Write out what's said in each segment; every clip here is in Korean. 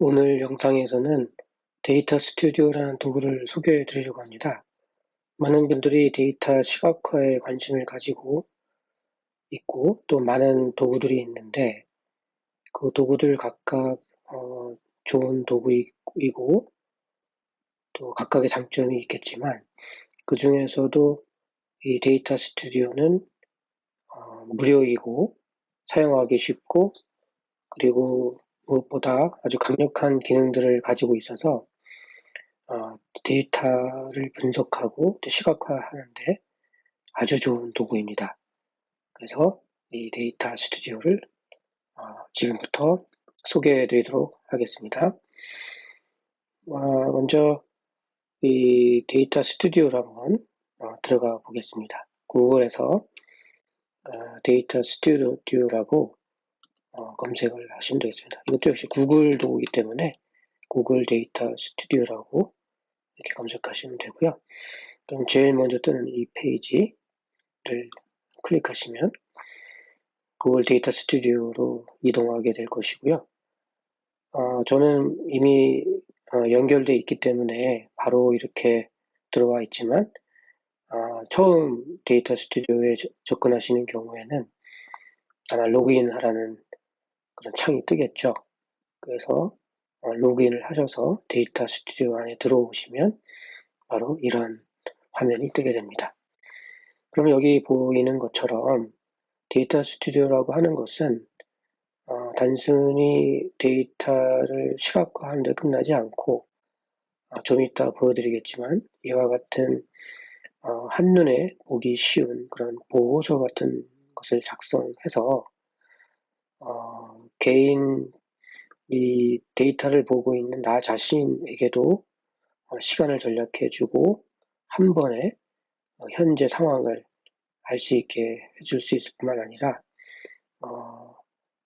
오늘 영상에서는 데이터 스튜디오라는 도구를 소개해 드리려고 합니다. 많은 분들이 데이터 시각화에 관심을 가지고 있고 또 많은 도구들이 있는데 그 도구들 각각 좋은 도구이고 또 각각의 장점이 있겠지만 그 중에서도 이 데이터 스튜디오는 무료이고 사용하기 쉽고 그리고 무엇보다 아주 강력한 기능들을 가지고 있어서 데이터를 분석하고 또 시각화하는데 아주 좋은 도구입니다. 그래서 이 데이터 스튜디오를 지금부터 소개해 드리도록 하겠습니다. 먼저 이 데이터 스튜디오로 한번 들어가 보겠습니다. 구글에서 데이터 스튜디오라고 검색을 하시면 되겠습니다. 이것도 역시 구글 도구이기 때문에 구글 데이터 스튜디오라고 이렇게 검색하시면 되고요. 그럼 제일 먼저 뜨는 이 페이지를 클릭하시면 구글 데이터 스튜디오로 이동하게 될 것이고요. 저는 이미 연결되어 있기 때문에 바로 이렇게 들어와 있지만 처음 데이터 스튜디오에 접근하시는 경우에는 아마 로그인 하라는 그런 창이 뜨겠죠. 그래서 로그인을 하셔서 데이터 스튜디오 안에 들어오시면 바로 이런 화면이 뜨게 됩니다. 그럼 여기 보이는 것처럼 데이터 스튜디오라고 하는 것은 단순히 데이터를 시각화하는 데 끝나지 않고 좀 이따 보여드리겠지만 이와 같은 한눈에 보기 쉬운 그런 보고서 같은 것을 작성해서 개인 이 데이터를 보고 있는 나 자신에게도 시간을 절약해주고 한 번에 현재 상황을 알 수 있게 해줄 수 있을 뿐만 아니라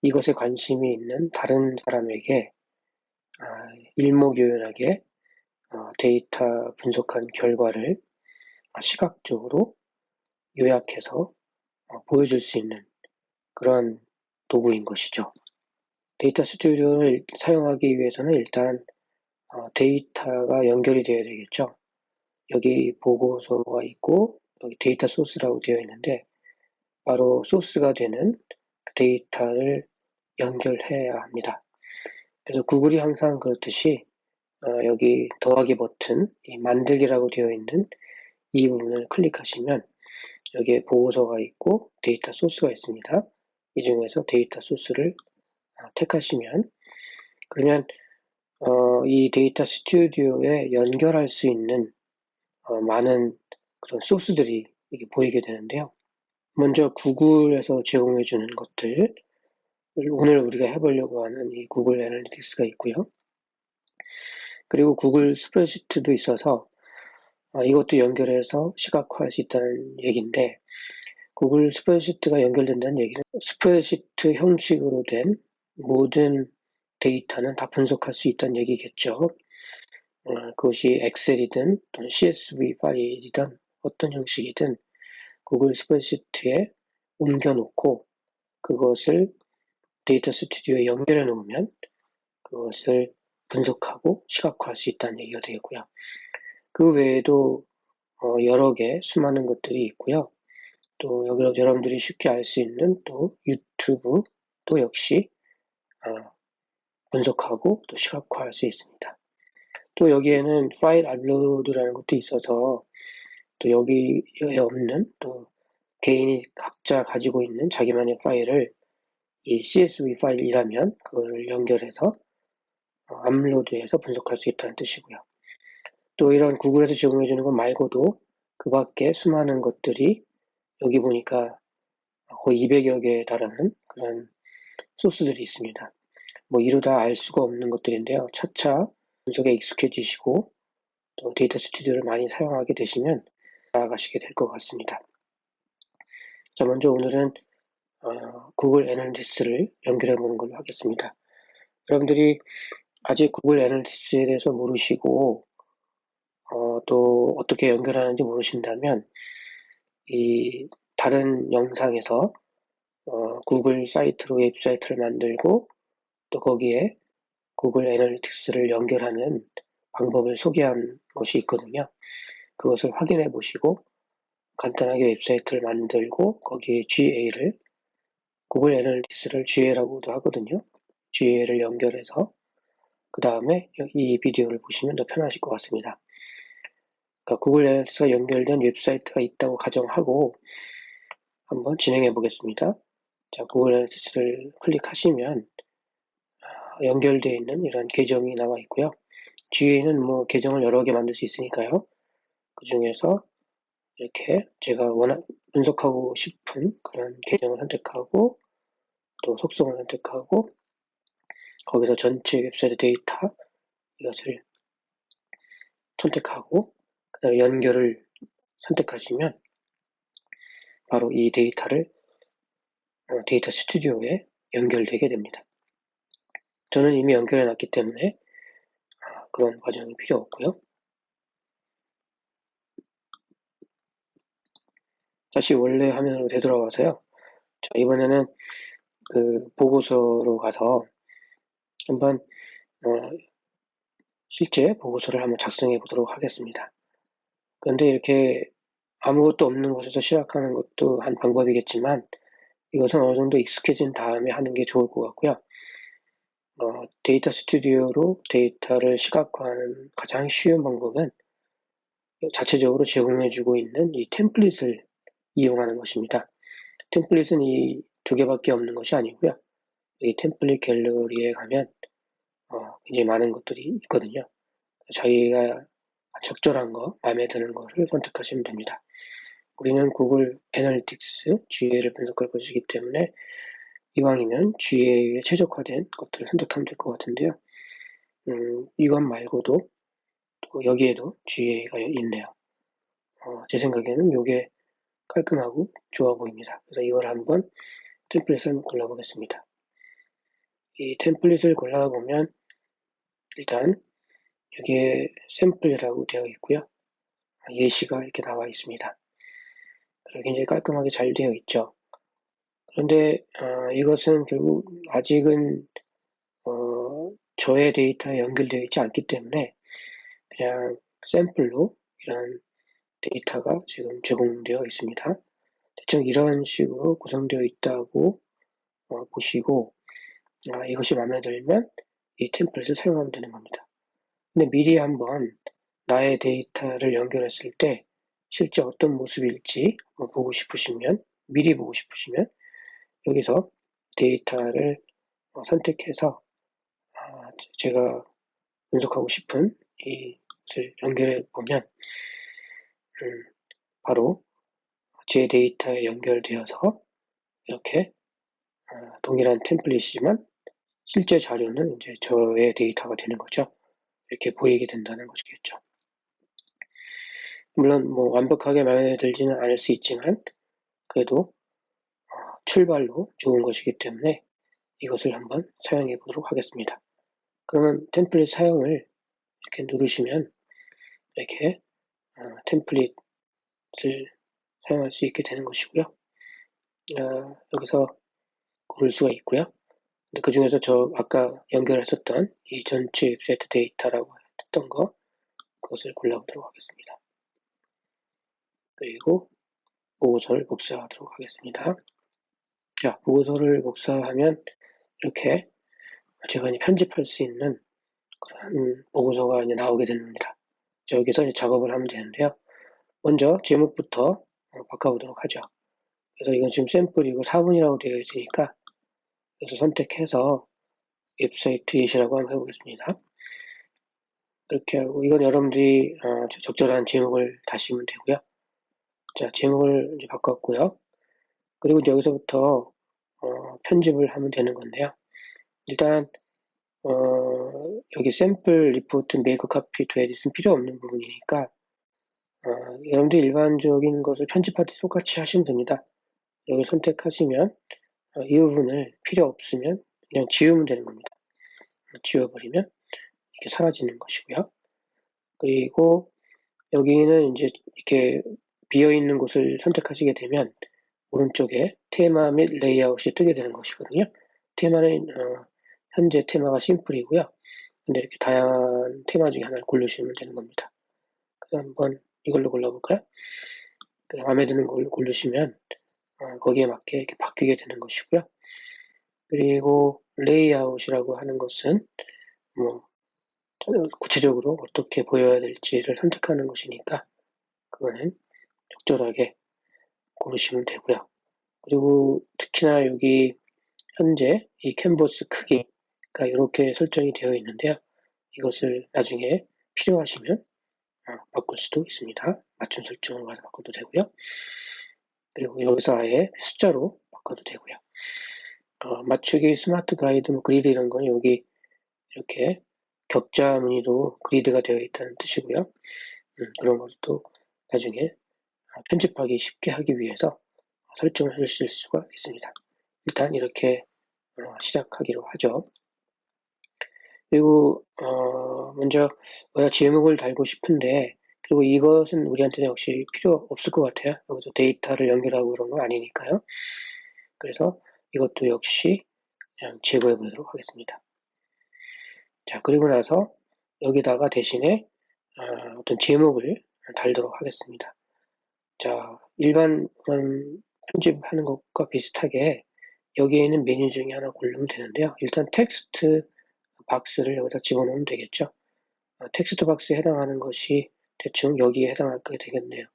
이것에 관심이 있는 다른 사람에게 일목요연하게 데이터 분석한 결과를 시각적으로 요약해서 보여줄 수 있는 그런 도구인 것이죠. 데이터 스튜디오를 사용하기 위해서는 일단 데이터가 연결이 되어야 되겠죠. 여기 보고서가 있고 여기 데이터 소스라고 되어 있는데 바로 소스가 되는 데이터를 연결해야 합니다. 그래서 구글이 항상 그렇듯이 여기 더하기 버튼, 이 만들기라고 되어 있는 이 부분을 클릭하시면 여기에 보고서가 있고 데이터 소스가 있습니다. 이 중에서 데이터 소스를 택하시면 그러면 이 데이터 스튜디오에 연결할 수 있는 많은 그런 소스들이 이게 보이게 되는데요. 먼저 구글에서 제공해 주는 것들 오늘 우리가 해보려고 하는 이 구글 애널리틱스가 있고요. 그리고 구글 스프레드시트도 있어서 이것도 연결해서 시각화할 수 있다는 얘기인데 구글 스프레드시트가 연결된다는 얘기는 스프레드시트 형식으로 된 모든 데이터는 다 분석할 수 있다는 얘기겠죠. 그것이 엑셀이든 또는 CSV 파일이든 어떤 형식이든 구글 스프레드시트에 옮겨놓고 그것을 데이터 스튜디오에 연결해 놓으면 그것을 분석하고 시각화할 수 있다는 얘기가 되겠고요. 그 외에도 여러 개 수많은 것들이 있고요. 또 여러분들이 쉽게 알 수 있는 또 유튜브도 역시 분석하고 또 시각화할 수 있습니다. 또 여기에는 파일 업로드라는 것도 있어서 또 여기에 없는 또 개인이 각자 가지고 있는 자기만의 파일을 이 CSV 파일이라면 그걸 연결해서 업로드해서 분석할 수 있다는 뜻이고요. 또 이런 구글에서 제공해 주는 것 말고도 그 밖에 수많은 것들이 여기 보니까 거의 200여 개에 달하는 그런 소스들이 있습니다. 뭐 이루다 알 수가 없는 것들인데요. 차차 분석에 익숙해지시고 또 데이터 스튜디오를 많이 사용하게 되시면 나아가시게 될 것 같습니다. 자, 먼저 오늘은 구글 애널리틱스를 연결해 보는 걸로 하겠습니다. 여러분들이 아직 구글 애널리틱스에 대해서 모르시고 또 어떻게 연결하는지 모르신다면 이 다른 영상에서 구글 사이트로 웹사이트를 만들고 또 거기에 구글 애널리틱스를 연결하는 방법을 소개한 것이 있거든요. 그것을 확인해 보시고 간단하게 웹사이트를 만들고 거기에 GA를 구글 애널리틱스를 GA라고도 하거든요. GA를 연결해서 그 다음에 이 비디오를 보시면 더 편하실 것 같습니다. 그러니까 구글 애널리틱스가 연결된 웹사이트가 있다고 가정하고 한번 진행해 보겠습니다. 자, 구글 애널리틱스를 클릭하시면 연결되어 있는 이런 계정이 나와 있고요. GA는 뭐 계정을 여러 개 만들 수 있으니까요. 그 중에서 이렇게 제가 분석하고 싶은 그런 계정을 선택하고 또 속성을 선택하고 거기서 전체 웹사이트 데이터 이것을 선택하고 그다음에 연결을 선택하시면 바로 이 데이터를 데이터 스튜디오에 연결되게 됩니다. 저는 이미 연결해 놨기 때문에 그런 과정이 필요 없고요. 다시 원래 화면으로 되돌아와서요. 자, 이번에는 그 보고서로 가서 한번 실제 보고서를 한번 작성해 보도록 하겠습니다. 그런데 이렇게 아무것도 없는 곳에서 시작하는 것도 한 방법이겠지만 이것은 어느 정도 익숙해진 다음에 하는 게 좋을 것 같고요. 데이터 스튜디오로 데이터를 시각화하는 가장 쉬운 방법은 자체적으로 제공해주고 있는 이 템플릿을 이용하는 것입니다. 템플릿은 이 두 개밖에 없는 것이 아니고요. 이 템플릿 갤러리에 가면 굉장히 많은 것들이 있거든요. 자기가 적절한 거, 마음에 드는 거를 선택하시면 됩니다. 우리는 구글 애널리틱스 GA를 분석할 것이기 때문에 이왕이면 GA에 최적화된 것들을 선택하면 될 것 같은데요. 이것 말고도 또 여기에도 GA가 있네요. 제 생각에는 이게 깔끔하고 좋아 보입니다. 그래서 이걸 한번 템플릿을 골라보겠습니다. 이 템플릿을 골라보면 일단 여기에 샘플이라고 되어 있고요. 예시가 이렇게 나와 있습니다. 굉장히 깔끔하게 잘 되어 있죠. 그런데 이것은 결국 아직은 저의 데이터에 연결되어 있지 않기 때문에 그냥 샘플로 이런 데이터가 지금 제공되어 있습니다. 대충 이런 식으로 구성되어 있다고 보시고 이것이 마음에 들면 이 템플릿을 사용하면 되는 겁니다. 근데 미리 한번 나의 데이터를 연결했을 때 실제 어떤 모습일지 미리 보고 싶으시면 여기서 데이터를 선택해서 제가 분석하고 싶은 이것을 연결해 보면 바로 제 데이터에 연결되어서 이렇게 동일한 템플릿이지만 실제 자료는 이제 저의 데이터가 되는 거죠. 이렇게 보이게 된다는 것이겠죠. 물론 뭐 완벽하게 마음에 들지는 않을 수 있지만 그래도 출발로 좋은 것이기 때문에 이것을 한번 사용해 보도록 하겠습니다. 그러면 템플릿 사용을 이렇게 누르시면 이렇게 템플릿을 사용할 수 있게 되는 것이고요. 여기서 고를 수가 있고요. 그 중에서 저 아까 연결했었던 이 전체 웹사이트 데이터라고 했던 거 그것을 골라보도록 하겠습니다. 그리고 보고서를 복사하도록 하겠습니다. 자, 보고서를 복사하면 이렇게 제가 이제 편집할 수 있는 그런 보고서가 이제 나오게 됩니다. 자, 여기서 이제 작업을 하면 되는데요. 먼저 제목부터 바꿔보도록 하죠. 그래서 이건 지금 샘플이고 4분이라고 되어 있으니까 그래서 선택해서 웹사이트 예시라고 한번 해보겠습니다. 이렇게 하고 이건 여러분들이 적절한 제목을 다시면 되고요. 자, 제목을 이제 바꿨고요. 그리고 이제 여기서부터 편집을 하면 되는 건데요. 일단 여기 샘플 리포트 메이크 카피 투 에디트는 필요 없는 부분이니까 여러분들이 일반적인 것을 편집할 때 똑같이 하시면 됩니다. 여기 선택하시면 이 부분을 필요 없으면 그냥 지우면 되는 겁니다. 지워버리면 이렇게 사라지는 것이고요. 그리고 여기는 이제 이렇게 비어있는 곳을 선택하시게 되면 오른쪽에 테마 및 레이아웃이 뜨게 되는 것이거든요. 테마는 현재 테마가 심플이고요. 근데 이렇게 다양한 테마 중에 하나를 고르시면 되는 겁니다. 그래서 한번 이걸로 골라볼까요? 마음에 드는 걸 고르시면 거기에 맞게 이렇게 바뀌게 되는 것이고요. 그리고 레이아웃이라고 하는 것은 뭐 구체적으로 어떻게 보여야 될지를 선택하는 것이니까 그거는 적절하게 고르시면 되고요. 그리고 특히나 여기 현재 이 캔버스 크기가 이렇게 설정이 되어 있는데요. 이것을 나중에 필요하시면 바꿀 수도 있습니다. 맞춤 설정을 가서 바꿔도 되고요. 그리고 여기서 아예 숫자로 바꿔도 되고요. 맞추기 스마트 가이드, 그리드 이런 건 여기 이렇게 격자 무늬로 그리드가 되어 있다는 뜻이고요. 그런 것도 나중에 편집하기 쉽게 하기 위해서 설정을 하실 수가 있습니다. 일단 이렇게 시작하기로 하죠. 그리고 먼저 우리가 제목을 달고 싶은데, 그리고 이것은 우리한테는 역시 필요 없을 것 같아요. 여기서 데이터를 연결하고 그런 건 아니니까요. 그래서 이것도 역시 그냥 제거해 보도록 하겠습니다. 자, 그리고 나서 여기다가 대신에 어떤 제목을 달도록 하겠습니다. 자, 일반 그런 편집하는 것과 비슷하게 여기에 있는 메뉴 중에 하나 고르면 되는데요. 일단 텍스트 박스를 여기다 집어넣으면 되겠죠. 텍스트 박스에 해당하는 것이 대충 여기에 해당하게 되겠네요.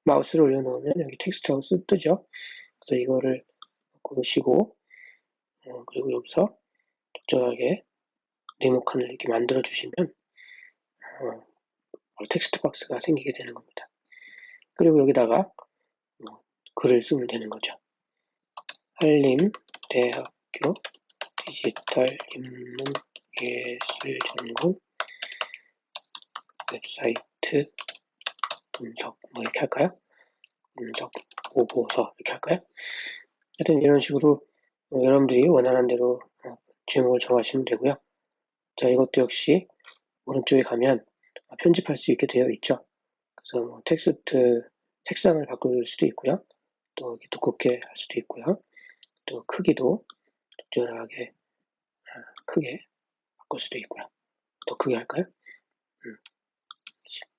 마우스를 올려놓으면 여기 텍스트하고 뜨죠. 그래서 이거를 고르시고 그리고 여기서 적절하게 네모칸을 이렇게 만들어 주시면 텍스트 박스가 생기게 되는 겁니다. 그리고 여기다가 글을 쓰면 되는 거죠. 한림대학교 디지털 인문예술전공 웹사이트 분석 이렇게 할까요? 분석 보고서 이렇게 할까요? 하여튼 이런 식으로 여러분들이 원하는 대로 제목을 정하시면 되고요. 자, 이것도 역시 오른쪽에 가면 편집할 수 있게 되어 있죠. 그래서 텍스트 색상을 바꿀 수도 있고요. 또 두껍게 할 수도 있고요. 또 크기도 적절하게 크게 바꿀 수도 있고요. 더 크게 할까요?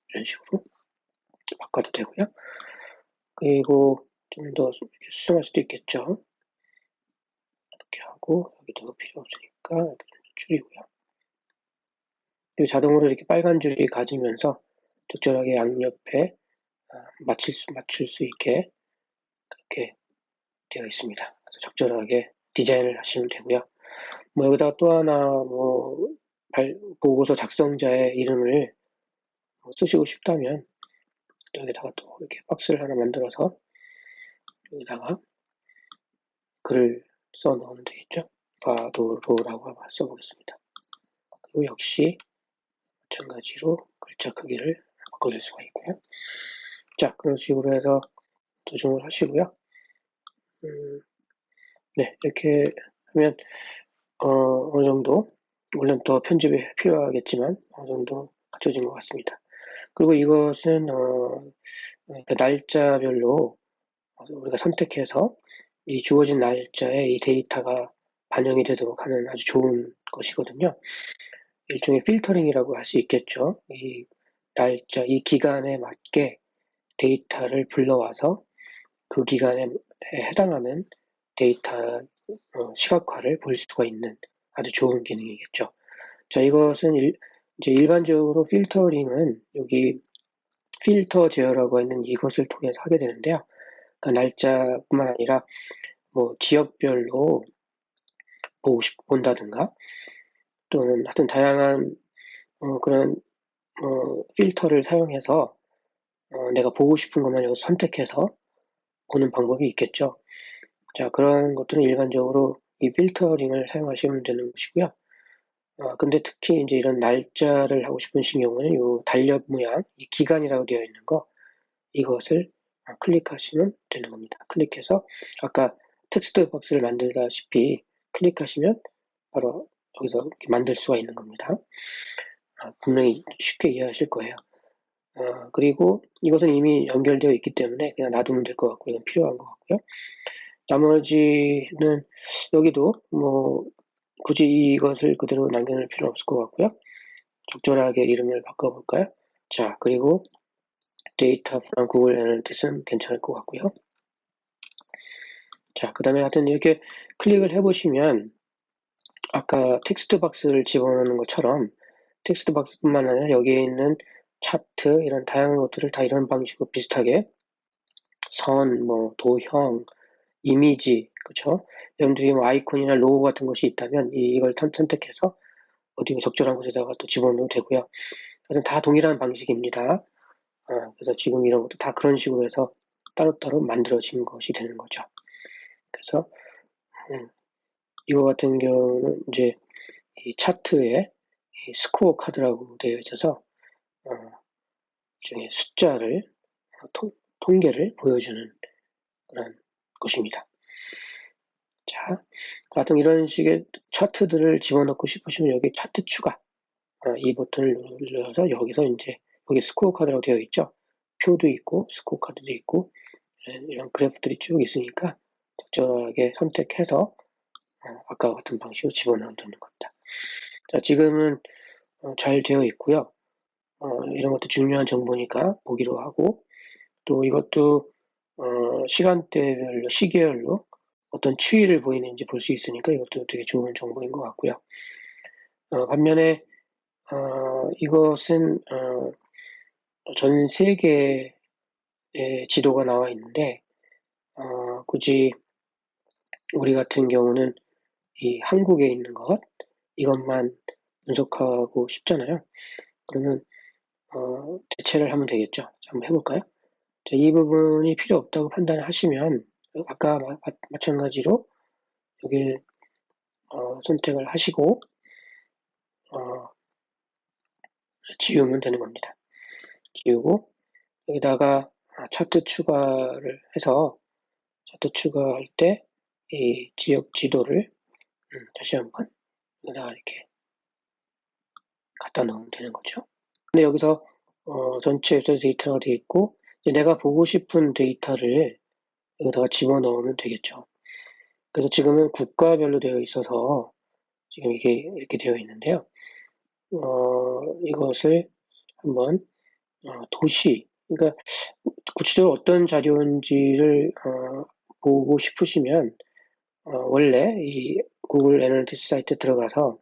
이런 식으로 바꿔도 되고요. 그리고 좀 더 수정할 수도 있겠죠. 이렇게 하고 여기도 필요 없으니까 이렇게 줄이고요. 그리고 자동으로 이렇게 빨간 줄이 가지면서 적절하게 양옆에 맞출 수 있게 그렇게 되어 있습니다. 그래서 적절하게 디자인을 하시면 되고요. 여기다가 또 하나 보고서 작성자의 이름을 쓰시고 싶다면 여기다가 또 이렇게 박스를 하나 만들어서 여기다가 글을 써 넣으면 되겠죠. 바도로라고 써보겠습니다. 그리고 역시 마찬가지로 글자 크기를 바꿔줄 수가 있고요. 자, 그런 식으로 해서 조정을 하시고요. 네, 이렇게 하면 어느 정도, 물론 더 편집이 필요하겠지만 어느 정도 갖춰진 것 같습니다. 그리고 이것은 그 날짜별로 우리가 선택해서 이 주어진 날짜에 이 데이터가 반영이 되도록 하는 아주 좋은 것이거든요. 일종의 필터링이라고 할 수 있겠죠. 이 날짜, 이 기간에 맞게 데이터를 불러와서 그 기간에 해당하는 데이터 시각화를 볼 수가 있는 아주 좋은 기능이겠죠. 자, 이것은 이제 일반적으로 필터링은 여기 필터 제어라고 하는 이것을 통해서 하게 되는데요. 그러니까 날짜뿐만 아니라 지역별로 본다든가 또는 하여튼 다양한 그런 필터를 사용해서 내가 보고 싶은 것만 여기서 선택해서 보는 방법이 있겠죠. 자, 그런 것들은 일반적으로 이 필터링을 사용하시면 되는 것이고요. 근데 특히 이제 이런 날짜를 하고 싶으신 경우는 이 달력 모양, 이 기간이라고 되어 있는 거, 이것을 클릭하시면 되는 겁니다. 클릭해서 아까 텍스트 박스를 만들다시피 클릭하시면 바로 여기서 만들 수가 있는 겁니다. 분명히 쉽게 이해하실 거예요. 그리고 이것은 이미 연결되어 있기 때문에 그냥 놔두면 될 것 같고, 이건 필요한 것 같고요. 나머지는 여기도 굳이 이것을 그대로 남겨놓을 필요는 없을 것 같고요. 적절하게 이름을 바꿔볼까요? 자, 그리고 데이터 from 구글 애널리티스는 괜찮을 것 같고요. 자, 그 다음에 하여튼 이렇게 클릭을 해보시면 아까 텍스트 박스를 집어넣는 것처럼 텍스트 박스뿐만 아니라 여기에 있는 차트 이런 다양한 것들을 다 이런 방식으로 비슷하게 선, 뭐 도형, 이미지, 그쵸? 여러분들이 뭐 아이콘이나 로고 같은 것이 있다면 이걸 선택해서 어디 적절한 곳에다가 또 집어넣어도 되고요. 하여튼 다 동일한 방식입니다. 그래서 지금 이런 것도 다 그런 식으로 해서 따로따로 만들어진 것이 되는 거죠. 그래서 이거 같은 경우는 이제 이 차트에 이 스코어 카드라고 되어 있어서 일종의 숫자를 통계를 보여주는 그런 것입니다. 자, 하여튼 이런 식의 차트들을 집어넣고 싶으시면 여기 차트 추가 이 버튼을 눌러서 여기서 이제 여기 스코어 카드라고 되어 있죠. 표도 있고 스코어 카드도 있고 이런 그래프들이 쭉 있으니까 적절하게 선택해서 아까 같은 방식으로 집어넣으면 되는 겁니다. 자, 지금은 잘 되어 있고요. 이런 것도 중요한 정보니까 보기로 하고 또 이것도 시간대별로 시계열로 어떤 추이를 보이는지 볼 수 있으니까 이것도 되게 좋은 정보인 것 같고요. 반면에 이것은 전 세계의 지도가 나와 있는데 굳이 우리 같은 경우는 이 한국에 있는 것 이것만 분석하고 싶잖아요. 그러면 대체를 하면 되겠죠. 한번 해볼까요? 자, 이 부분이 필요 없다고 판단하시면 아까 마찬가지로 여기 선택을 하시고 지우면 되는 겁니다. 지우고 여기다가 차트 추가를 해서 차트 추가할 때 이 지역 지도를 다시 한번 여기다가 이렇게 갖다 넣으면 되는 거죠. 근데 여기서 전체 웹사이트 데이터가 되어 있고 내가 보고 싶은 데이터를 여기다가 집어넣으면 되겠죠. 그래서 지금은 국가별로 되어 있어서 지금 이게 이렇게 되어 있는데요. 이것을 한번 도시, 그러니까 구체적으로 어떤 자료인지를 보고 싶으시면 원래 이 구글 애널리티cs 사이트에 들어가서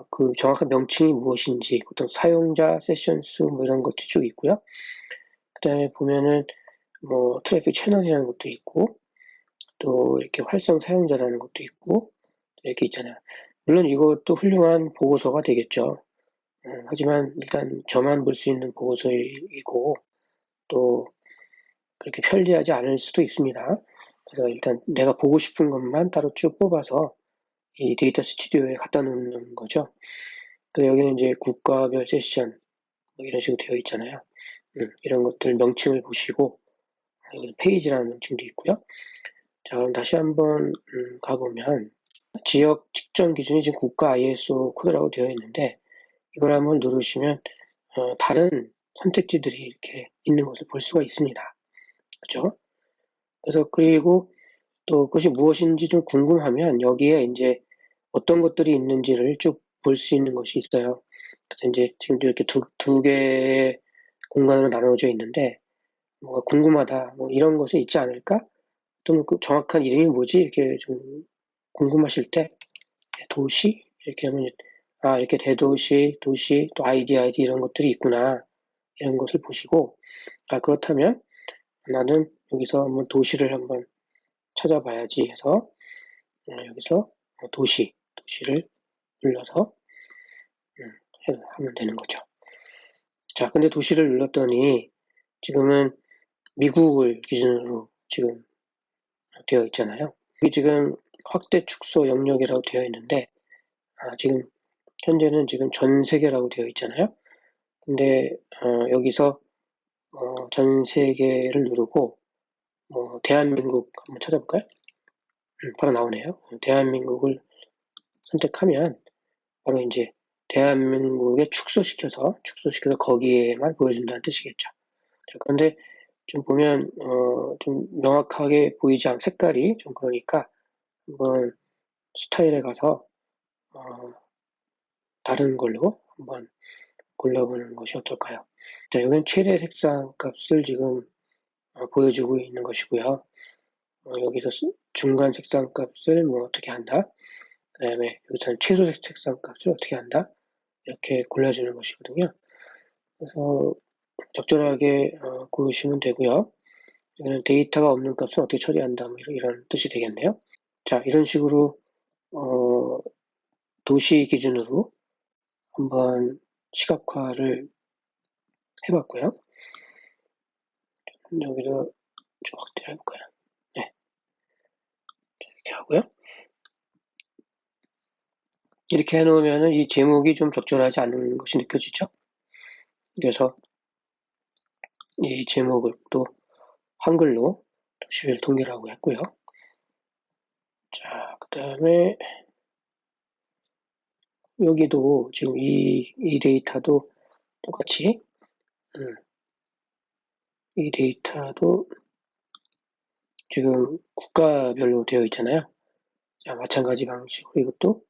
그 정확한 명칭이 무엇인지, 어떤 사용자 세션 수 뭐 이런 것도 쭉 있고요. 그 다음에 보면은 뭐 트래픽 채널이라는 것도 있고 또 이렇게 활성 사용자라는 것도 있고 이렇게 있잖아요. 물론 이것도 훌륭한 보고서가 되겠죠. 하지만 일단 저만 볼 수 있는 보고서이고 또 그렇게 편리하지 않을 수도 있습니다. 그래서 일단 내가 보고 싶은 것만 따로 쭉 뽑아서 이 데이터 스튜디오에 갖다 놓는 거죠. 그래서 여기는 이제 국가별 세션 뭐 이런 식으로 되어 있잖아요. 이런 것들 명칭을 보시고 여기 페이지라는 명칭도 있고요. 자, 그럼 다시 한번 가보면 지역 측정 기준이 지금 국가 ISO 코드라고 되어 있는데 이걸 한번 누르시면 다른 선택지들이 이렇게 있는 것을 볼 수가 있습니다. 그렇죠? 그래서 그리고 또 그것이 무엇인지 좀 궁금하면 여기에 이제 어떤 것들이 있는지를 쭉 볼 수 있는 것이 있어요. 그래서 이제 지금도 이렇게 두 개의 공간으로 나눠져 있는데 뭐가 궁금하다 뭐 이런 것이 있지 않을까? 또는 그 정확한 이름이 뭐지? 이렇게 좀 궁금하실 때 도시 이렇게 하면 이렇게 대도시, 도시, 또 아이디 이런 것들이 있구나 이런 것을 보시고 그렇다면 나는 여기서 한번 도시를 한번 찾아봐야지 해서 여기서 도시를 눌러서 하면 되는 거죠. 자, 근데 도시를 눌렀더니 지금은 미국을 기준으로 지금 되어 있잖아요. 이게 지금 확대 축소 영역이라고 되어 있는데 지금 현재는 지금 전 세계라고 되어 있잖아요. 근데 여기서 전 세계를 누르고 대한민국 한번 찾아볼까요? 바로 나오네요. 대한민국을 선택하면 바로 이제 대한민국에 축소시켜서 거기에만 보여준다는 뜻이겠죠. 자, 그런데 좀 보면 좀 명확하게 보이지 않은 색깔이 좀 그러니까 한번 스타일에 가서 다른 걸로 한번 골라보는 것이 어떨까요? 자, 여기는 최대 색상 값을 지금 보여주고 있는 것이고요. 여기서 중간 색상 값을 뭐 어떻게 한다. 그 다음에 여기서는 최소 색상 값을 어떻게 한다. 이렇게 골라주는 것이거든요. 그래서 적절하게 고르시면 되고요. 여기는 데이터가 없는 값은 어떻게 처리한다. 뭐 이런 뜻이 되겠네요. 자, 이런 식으로 도시 기준으로 한번 시각화를 해봤고요. 여기도 좀 확대를 해볼까요? 네, 이렇게 하고요. 이렇게 해놓으면 이 제목이 좀 적절하지 않은 것이 느껴지죠? 그래서 이 제목을 또 한글로 도시별 통계라고 했고요. 자, 그 다음에 여기도 지금 이 데이터도 똑같이 이 데이터도 지금 국가별로 되어 있잖아요. 자, 마찬가지 방식으로 이것도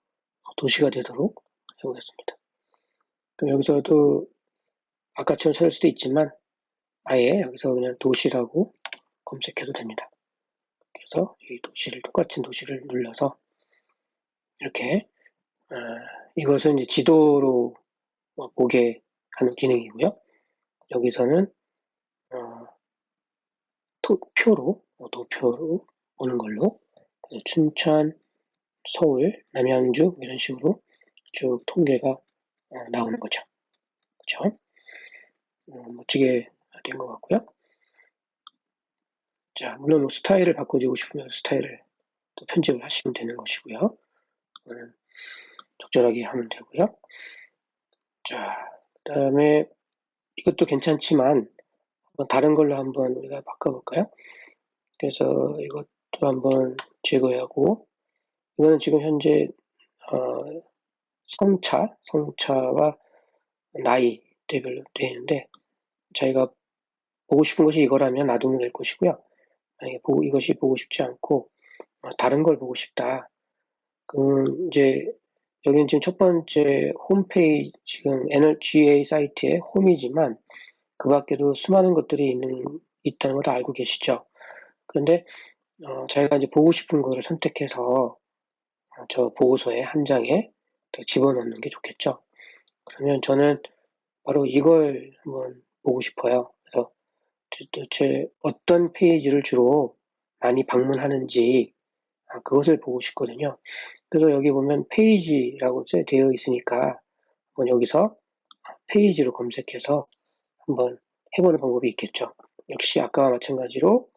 도시가 되도록 해보겠습니다. 그럼 여기서도 아까처럼 찾을 수도 있지만 아예 여기서 그냥 도시라고 검색해도 됩니다. 그래서 이 도시를 똑같은 도시를 눌러서 이렇게 이것은 이제 지도로 보게 하는 기능이고요. 여기서는 도표로 오는 걸로 춘천, 서울, 남양주 이런 식으로 쭉 통계가 나오는 거죠. 그렇죠? 멋지게 된 것 같고요. 자, 물론 뭐 스타일을 바꿔주고 싶으면 스타일을 또 편집을 하시면 되는 것이고요. 적절하게 하면 되고요. 자, 그 다음에 이것도 괜찮지만 다른 걸로 한번 우리가 바꿔볼까요? 그래서 이것도 한번 제거하고 이거는 지금 현재 성차와 나이대별로 되어 있는데 자기가 보고 싶은 것이 이거라면 놔두면 될 것이고요. 만약에 이것이 보고 싶지 않고 다른 걸 보고 싶다. 그럼 이제 여기는 지금 첫 번째 홈페이지 지금 NGA 사이트의 홈이지만 그 밖에도 수많은 것들이 있다는 걸 다 알고 계시죠. 그런데 자기가 이제 보고 싶은 거를 선택해서 저 보고서에 한 장에 집어넣는 게 좋겠죠. 그러면 저는 바로 이걸 한번 보고 싶어요. 그래서 도대체 어떤 페이지를 주로 많이 방문하는지 그것을 보고 싶거든요. 그래서 여기 보면 페이지라고 되어 있으니까 한번 여기서 페이지로 검색해서 한번 해보는 방법이 있겠죠. 역시 아까와 마찬가지로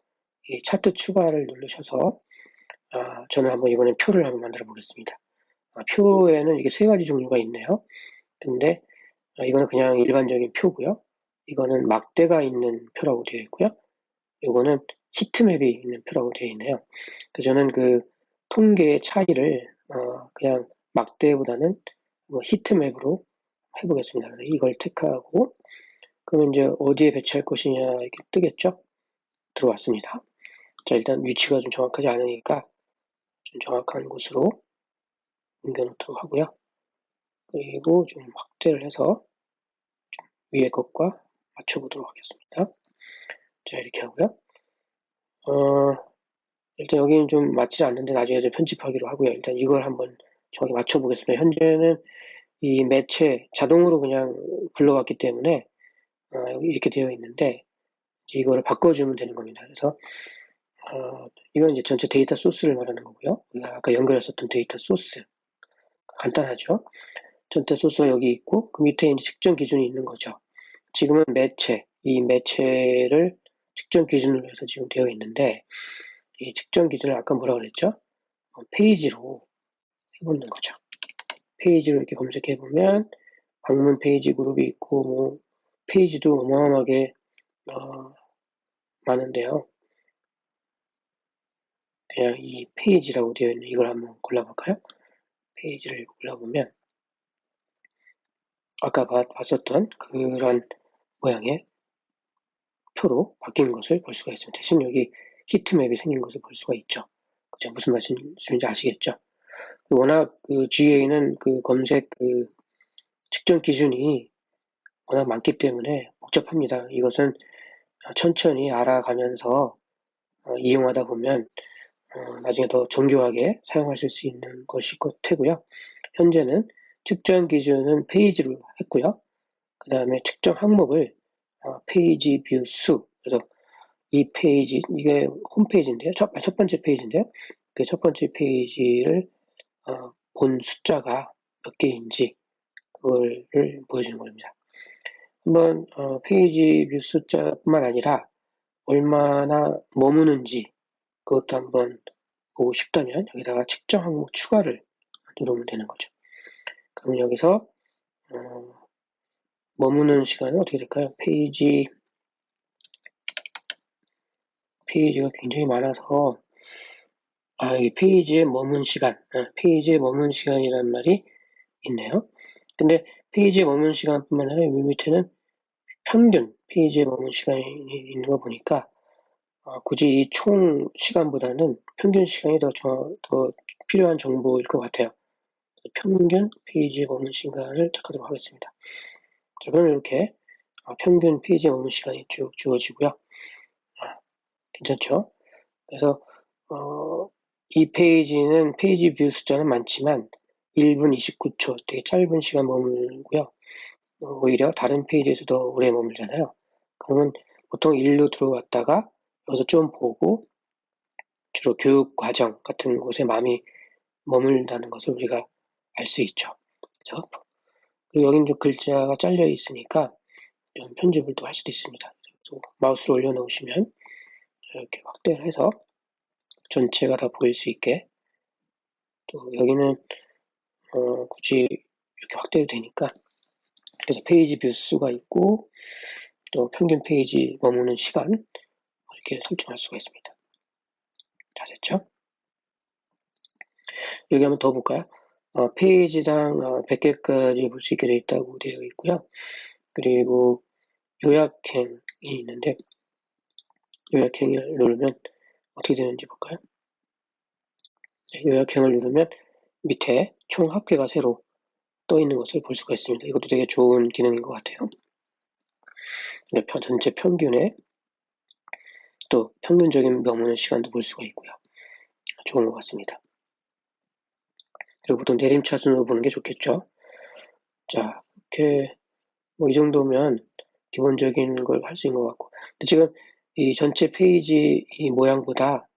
이 차트 추가를 누르셔서 저는 한번 이번엔 표를 한번 만들어 보겠습니다. 표에는 이게 세 가지 종류가 있네요. 근데 이거는 그냥 일반적인 표고요. 이거는 막대가 있는 표라고 되어 있고요. 이거는 히트맵이 있는 표라고 되어 있네요. 그래서 저는 그 통계의 차이를 그냥 막대보다는 뭐 히트맵으로 해보겠습니다. 이걸 택하고 그러면 이제 어디에 배치할 것이냐 이렇게 뜨겠죠? 들어왔습니다. 자, 일단 위치가 좀 정확하지 않으니까 좀 정확한 곳으로 옮겨놓도록 하고요. 그리고 좀 확대를 해서 좀 위에 것과 맞춰보도록 하겠습니다. 자, 이렇게 하고요. 일단 여기는 좀 맞지 않는데 나중에 좀 편집하기로 하고요. 일단 이걸 한번 정확히 맞춰보겠습니다. 현재는 이 매체 자동으로 그냥 불러왔기 때문에 이렇게 되어 있는데 이거를 바꿔주면 되는 겁니다. 그래서 이건 이제 전체 데이터 소스를 말하는 거고요. 우리가 아까 연결했었던 데이터 소스 간단하죠. 전체 소스가 여기 있고 그 밑에 이제 측정 기준이 있는 거죠. 지금은 이 매체를 측정 기준으로 해서 지금 되어 있는데 이 측정 기준을 아까 뭐라 그랬죠? 페이지로 해보는 거죠. 페이지로 이렇게 검색해 보면 방문 페이지 그룹이 있고 뭐 페이지도 어마어마하게 많은데요. 그냥 이 페이지라고 되어 있는 이걸 한번 골라볼까요? 페이지를 골라보면 아까 봤었던 그런 모양의 표로 바뀐 것을 볼 수가 있습니다. 대신 여기 히트맵이 생긴 것을 볼 수가 있죠. 그죠? 무슨 말씀인지 아시겠죠? 워낙 그 GA는 그 검색 측정 기준이 워낙 많기 때문에 복잡합니다. 이것은 천천히 알아가면서 이용하다 보면 나중에 더 정교하게 사용하실 수 있는 것일 것 테고요. 현재는 측정 기준은 페이지로 했고요. 그 다음에 측정 항목을 페이지 뷰 수, 그래서 이 페이지, 이게 홈페이지인데요. 첫 번째 페이지인데요. 그 첫 번째 페이지를 본 숫자가 몇 개인지 그걸 보여주는 겁니다. 한번 페이지 뷰 숫자뿐만 아니라 얼마나 머무는지 그것도 한번 보고 싶다면 여기다가 측정 항목 추가를 누르면 되는 거죠. 그럼 여기서 머무는 시간은 어떻게 될까요? 페이지가 굉장히 많아서 이 페이지에 머문 시간, 페이지에 머문 시간이라는 말이 있네요. 근데 페이지에 머문 시간뿐만 아니라 이 밑에는 평균 페이지에 머문 시간이 있는 거 보니까 굳이 이 총 시간보다는 평균 시간이 더 필요한 정보일 것 같아요. 평균 페이지에 머문 시간을 택하도록 하겠습니다. 자, 그럼 이렇게 평균 페이지에 머문 시간이 쭉 주어지고요. 괜찮죠? 그래서 이 페이지는 페이지 뷰 숫자는 많지만 1분 29초 되게 짧은 시간 머물고요. 오히려 다른 페이지에서 더 오래 머물잖아요. 그러면 보통 일로 들어왔다가 여기서 좀 보고 주로 교육 과정 같은 곳에 마음이 머물다는 것을 우리가 알 수 있죠. 그렇죠? 그리고 여기는 좀 글자가 잘려 있으니까 좀 편집을 또 할 수도 있습니다. 마우스를 올려놓으시면 이렇게 확대를 해서 전체가 다 보일 수 있게 또 여기는 굳이 이렇게 확대도 되니까 그래서 페이지 뷰 수가 있고 또 평균 페이지 머무는 시간 이렇게 설정할 수가 있습니다. 다 됐죠? 여기 한번 더 볼까요? 페이지당 100개까지 볼 수 있게 되어 있다고 되어 있고요. 그리고 요약행이 있는데 요약행을 누르면 어떻게 되는지 볼까요? 네, 요약행을 누르면 밑에 총 합계가 새로 떠 있는 것을 볼 수가 있습니다. 이것도 되게 좋은 기능인 것 같아요. 전체 평균에 또 평균적인 머무는 시간도 볼 수가 있고요. 좋은 것 같습니다. 그리고 보통 내림차순으로 보는 게 좋겠죠. 자, 이렇게 이 정도면 기본적인 걸 할 수 있는 것 같고, 근데 지금 이 전체 페이지 이 모양보다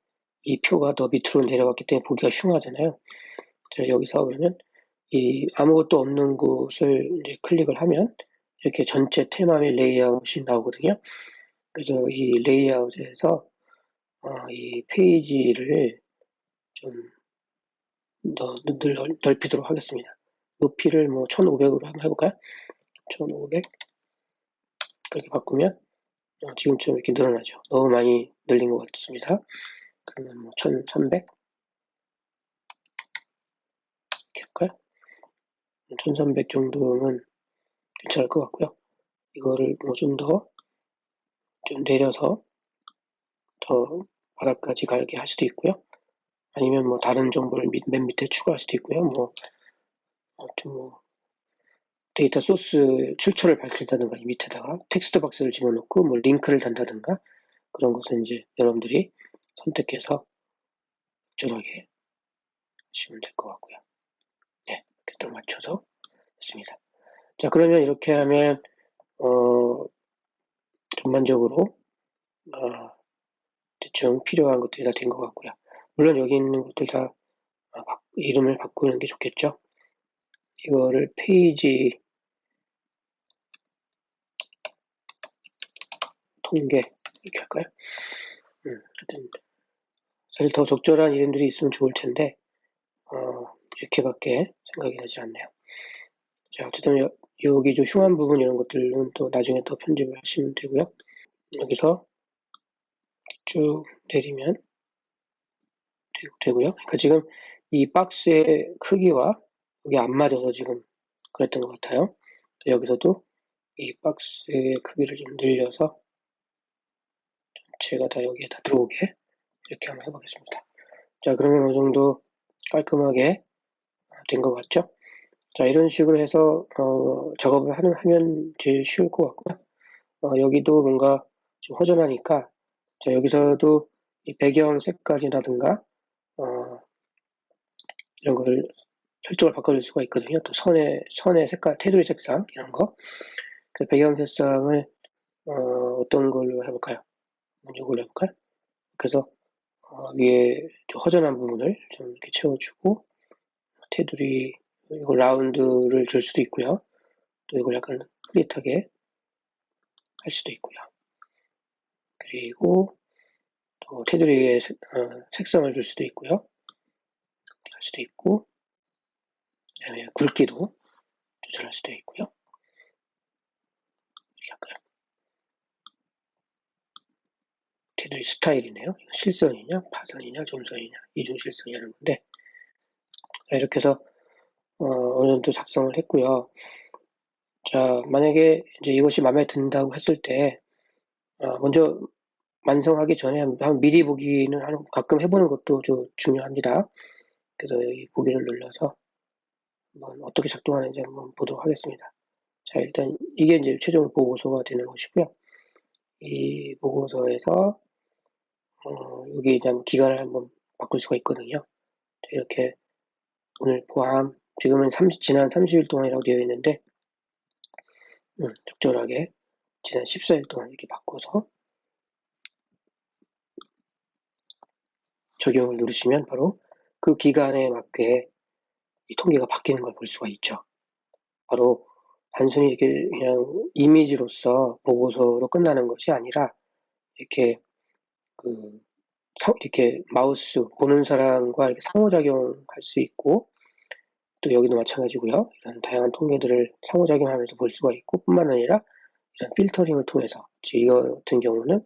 이 표가 더 밑으로 내려갔기 때문에 보기가 흉하잖아요. 여기서 그러면 이 아무것도 없는 곳을 이제 클릭을 하면 이렇게 전체 테마의 레이아웃이 나오거든요. 그래서 이 레이아웃에서 이 페이지를 좀 더 넓히도록 하겠습니다. 높이를 뭐 1500으로 한번 해볼까요? 1500 그렇게 바꾸면 지금처럼 이렇게 늘어나죠. 너무 많이 늘린 것 같습니다. 그러면 뭐 1300 이렇게 할까요? 1300 정도면 괜찮을 것 같고요. 이거를 뭐 좀 내려서 더 바닥까지 가게 할 수도 있고요. 아니면 뭐 다른 정보를 맨 밑에 추가할 수도 있고요. 데이터 소스 출처를 밝힌다든가 이 밑에다가 텍스트 박스를 집어넣고 뭐 링크를 단다든가 그런 것은 이제 여러분들이 선택해서 적절하게 하시면 될 것 같고요. 네, 이렇게 딱 맞춰서 했습니다. 자, 그러면 이렇게 하면 전반적으로 대충 필요한 것들이 다 된 것 같고요. 물론 여기 있는 것들 다 이름을 바꾸는 게 좋겠죠. 이거를 페이지 통계 이렇게 할까요? 하여튼 사실 더 적절한 이름들이 있으면 좋을 텐데 이렇게밖에 생각이 나지 않네요. 자, 어쨌든 여기 좀 흉한 부분 이런 것들은 또 나중에 또 편집을 하시면 되고요. 여기서 쭉 내리면 되고요. 그러니까 지금 이 박스의 크기와 여기 안 맞아서 지금 그랬던 것 같아요. 여기서도 이 박스의 크기를 좀 늘려서 전체가 다 여기에 다 들어오게 이렇게 한번 해보겠습니다. 자, 그러면 어느 정도 깔끔하게 된 것 같죠? 자, 이런 식으로 해서 작업을 하면 제일 쉬울 것 같고요. 여기도 뭔가 좀 허전하니까, 자, 여기서도 이 배경 색깔이라든가 어, 이런 거를 설정을 바꿔줄 수가 있거든요. 또 선의 색깔, 테두리 색상 이런 거. 그 배경 색상을 어떤 걸로 해볼까요? 이걸로 해볼까요? 그래서 위에 좀 허전한 부분을 좀 이렇게 채워주고, 테두리 이거 라운드를 줄 수도 있고요. 또 이걸 약간 흐릿하게 할 수도 있고요. 그리고 또 테두리에 색상을 줄 수도 있고요. 할 수도 있고, 그다음에 굵기도 조절할 수도 있고요. 이렇게 할까요? 테두리 스타일이네요. 실선이냐, 파선이냐, 점선이냐, 이중실선이라는 건데, 이렇게 해서 어느 정도 작성을 했고요. 자, 만약에 이제 이것이 마음에 든다고 했을 때, 먼저 완성하기 전에 한번 미리 보기는 가끔 해보는 것도 좀 중요합니다. 그래서 이 보기를 눌러서 한번 어떻게 작동하는지 한번 보도록 하겠습니다. 자, 일단 이게 이제 최종 보고서가 되는 것이고요. 이 보고서에서 여기 이제 기간을 한번 바꿀 수가 있거든요. 이렇게 오늘 포함 지금은 지난 30일 동안이라고 되어 있는데 적절하게 지난 14일 동안 이렇게 바꿔서 적용을 누르시면 바로 그 기간에 맞게 이 통계가 바뀌는 걸 볼 수가 있죠. 바로 단순히 이렇게 그냥 이미지로서 보고서로 끝나는 것이 아니라 이렇게 그 이렇게 마우스 보는 사람과 이렇게 상호작용할 수 있고 또 여기도 마찬가지고요. 이런 다양한 통계들을 상호작용하면서 볼 수가 있고 뿐만 아니라 이런 필터링을 통해서 이거 같은 경우는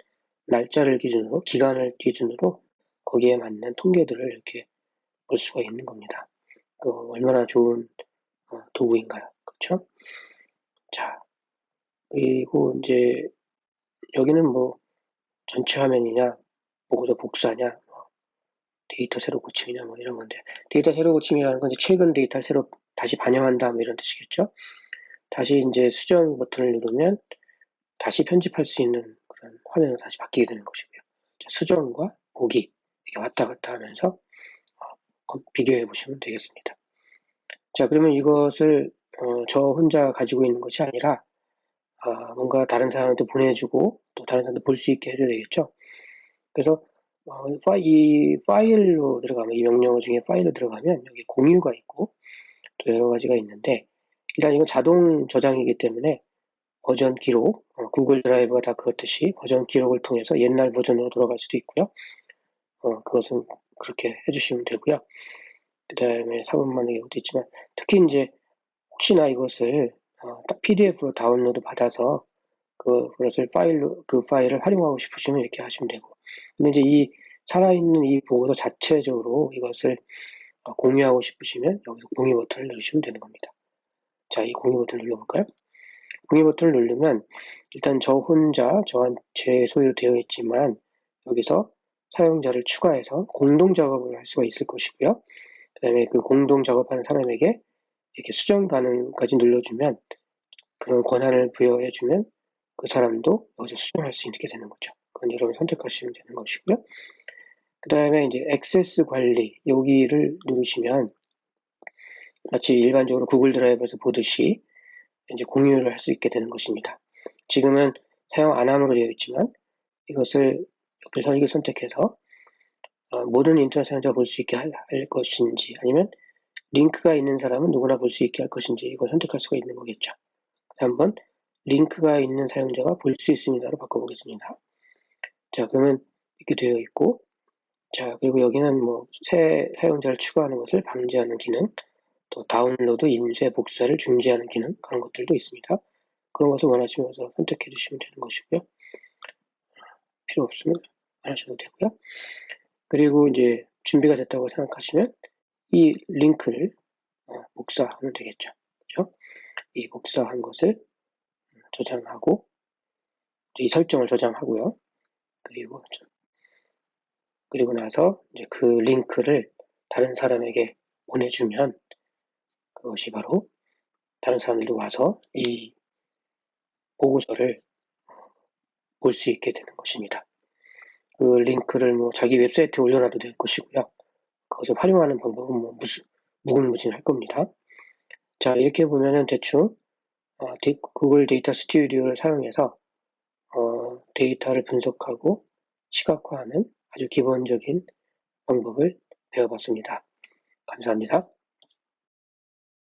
날짜를 기준으로 기간을 기준으로 거기에 맞는 통계들을 이렇게 볼 수가 있는 겁니다. 얼마나 좋은 도구인가요? 그렇죠? 자, 그리고 이제 여기는 뭐 전체 화면이냐, 보고서 복사냐, 데이터 새로 고침이냐 뭐 이런 건데 데이터 새로 고침이라는 건 이제 최근 데이터를 새로 다시 반영한다 뭐 이런 뜻이겠죠. 다시 이제 수정 버튼을 누르면 다시 편집할 수 있는 그런 화면으로 다시 바뀌게 되는 것이고요. 자, 수정과 보기 이렇게 왔다 갔다 하면서 비교해 보시면 되겠습니다. 자, 그러면 이것을 저 혼자 가지고 있는 것이 아니라 뭔가 다른 사람한테 보내주고 또 다른 사람도 볼 수 있게 해줘야 되겠죠. 그래서 이 파일로 들어가면 이 명령어 중에 파일로 들어가면 여기 공유가 있고 또 여러 가지가 있는데 일단 이건 자동 저장이기 때문에 버전 기록 구글 드라이브가 다 그렇듯이 버전 기록을 통해서 옛날 버전으로 돌아갈 수도 있고요. 그것은 그렇게 해주시면 되고요. 그 다음에 사본만의 경우도 있지만 특히 이제 혹시나 이것을 딱 PDF로 다운로드 받아서 그것을 그 파일을 활용하고 싶으시면 이렇게 하시면 되고. 근데 이제 이 살아있는 이 보고서 자체적으로 이것을 공유하고 싶으시면 여기서 공유 버튼을 누르시면 되는 겁니다. 자, 이 공유 버튼을 눌러볼까요? 공유 버튼을 누르면 일단 저 혼자 제 소유로 되어 있지만 여기서 사용자를 추가해서 공동 작업을 할 수가 있을 것이고요. 그 다음에 그 공동 작업하는 사람에게 이렇게 수정 가능까지 눌러주면 그런 권한을 부여해주면 그 사람도 여기서 수정할 수 있게 되는 거죠. 그건 여러분 선택하시면 되는 것이고요. 그 다음에 이제 액세스 관리 여기를 누르시면 마치 일반적으로 구글 드라이브에서 보듯이 이제 공유를 할 수 있게 되는 것입니다. 지금은 사용 안 함으로 되어 있지만 이것을 여기서 이걸 선택해서 모든 인터넷 사용자가 볼 수 있게 할 것인지 아니면 링크가 있는 사람은 누구나 볼 수 있게 할 것인지 이걸 선택할 수가 있는 거겠죠. 한번 링크가 있는 사용자가 볼 수 있습니다로 바꿔보겠습니다. 자, 그러면 이렇게 되어 있고, 자, 그리고 여기는 뭐 새 사용자를 추가하는 것을 방지하는 기능, 또 다운로드, 인쇄, 복사를 중지하는 기능 그런 것들도 있습니다. 그런 것을 원하시면 선택해 주시면 되는 것이고요. 필요 없으면 안 하셔도 되고요. 그리고 이제 준비가 됐다고 생각하시면 이 링크를 복사하면 되겠죠. 그렇죠? 이 복사한 것을 저장하고 이 설정을 저장하고요. 그리고 나서 이제 그 링크를 다른 사람에게 보내주면 그것이 바로 다른 사람들도 와서 이 보고서를 볼 수 있게 되는 것입니다. 그 링크를 뭐 자기 웹사이트에 올려놔도 될 것이고요. 그것을 활용하는 방법은 뭐 무궁무진할 겁니다. 자, 이렇게 보면은 대충 구글 데이터 스튜디오를 사용해서 데이터를 분석하고 시각화하는 아주 기본적인 방법을 배워봤습니다. 감사합니다.